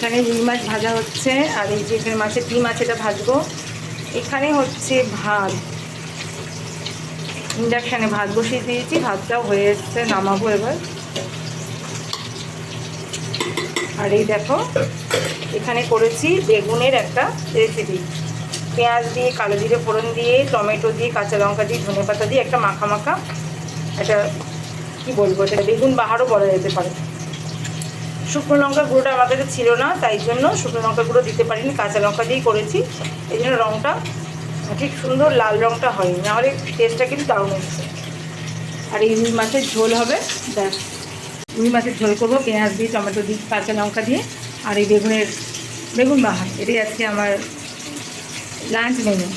এখানে রুই মাছ ভাজা হচ্ছে, আর এই যে এখানে মাছের ডিম আছে, এটা ভাজবো। এখানে হচ্ছে ভাত, ইন্ডাকশানে ভাত বসিয়ে দিয়েছি, ভাতটাও হয়ে এসছে, নামাবো এবার। আর এই দেখো এখানে করেছি বেগুনের একটা রেসিপি, পেঁয়াজ দিয়ে, কালো জিরে ফোড়ন দিয়ে, টমেটো দিয়ে, কাঁচা লঙ্কা দিয়ে, ধনেপাতা দিয়ে একটা মাখা মাখা, এটা কী বলবো, এটা বেগুন বাহারও বলা যেতে পারে। শুকনো লঙ্কা গুঁড়োটা আমার কাছে ছিল না, তাই জন্য শুকনো লঙ্কা গুঁড়ো দিতে পারিনি, কাঁচা লঙ্কা দিয়েই করেছি। এই জন্য রঙটা ঠিক সুন্দর লাল রঙটা হয়নি, নাহলে টেস্টটা কিন্তু দারুণ এসছে। আর এই রুই মাছের ঝোল হবে, দেখ রুই মাছের ঝোল করবো পেঁয়াজ দিয়ে, টমেটো দিয়ে, কাঁচা লঙ্কা দিয়ে, আর এই বেগুন বাহার, এটাই আজকে আমার লাঞ্চ মেনু।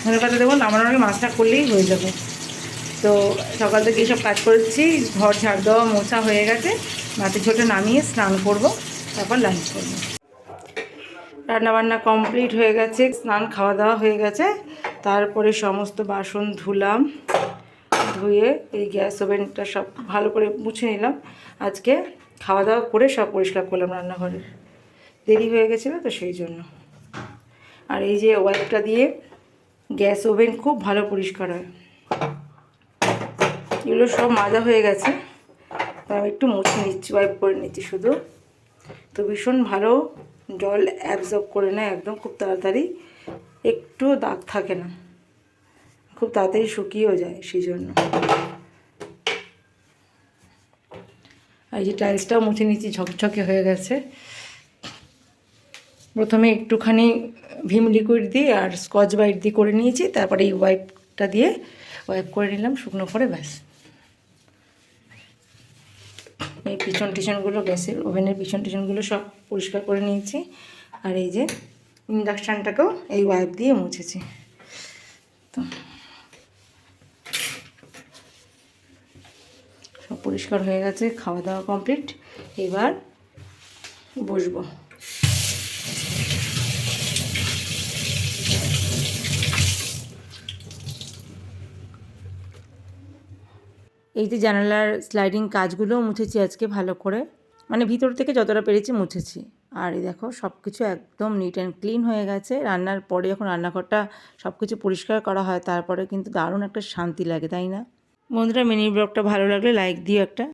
ধনেপাতা দেবো, নামানোর আগে মাছটা করলেই হয়ে যাবে। তো সকাল থেকে এইসব কাজ করেছি, ঘর ঝাড় দেওয়া মোছা হয়ে গেছে, মাছের ঝোলটা নামিয়ে স্নান করব, তারপর লাঞ্চ করব। রান্নাবান্না কমপ্লিট হয়ে গেছে, স্নান খাওয়া দাওয়া হয়ে গেছে, তারপরে সমস্ত বাসন ধুলাম, ধুয়ে এই গ্যাস ওভেনটা সব ভালো করে মুছে নিলাম। আজকে খাওয়া দাওয়া করে সব পরিষ্কার করলাম রান্নাঘরের, দেরি হয়ে গেছিলো তো সেই জন্য। আর এই যে ওয়াইপটা দিয়ে গ্যাস ওভেন খুব ভালো পরিষ্কার হয়। এগুলো সব মাজা হয়ে গেছে, তা আমি একটু মুছে নিচ্ছি, ওয়াইপ করে নিচ্ছি শুধু। তো ভীষণ ভালো জল অ্যাবজর্ব করে নেয় একদম, খুব তাড়াতাড়ি, একটু দাগ থাকে না, খুব তাড়াতাড়ি শুকিয়েও যায় সেই জন্য। আর এই যে টাইলসটাও মুছে নিচ্ছি, ঝকঝকে হয়ে গেছে। প্রথমে একটুখানি ভিম লিকুইড দিয়ে আর স্কচ ব্রাইট দিয়ে করে নিয়েছি, তারপরে এই ওয়াইপটা দিয়ে ওয়াইপ করে নিলাম শুকনো করে, ব্যাস। এই পিছন টিছনগুলো, গ্যাসের ওভেনের পিছন টিছনগুলো সব পরিষ্কার করে নিয়েছি। আর এই যে ইন্ডাকশানটাকেও এই ওয়াইপ দিয়ে মুছেছি। তো সব পরিষ্কার হয়ে গেছে, খাওয়া দাওয়া কমপ্লিট, এবার বসবো। এই যে জানালার স্লাইডিং কাজগুলোও মুছেছি আজকে ভালো করে, মানে ভিতর থেকে যতটা পেরেছি মুছেছি। আর এই দেখো সব কিছু একদম নিট অ্যান্ড ক্লিন হয়ে গেছে। রান্নার পরে যখন রান্নাঘরটা সব কিছু পরিষ্কার করা হয়, তারপরে কিন্তু দারুণ একটা শান্তি লাগে, তাই না বন্ধুরা? মিনি ব্লগটা ভালো লাগলে লাইক দিও একটা।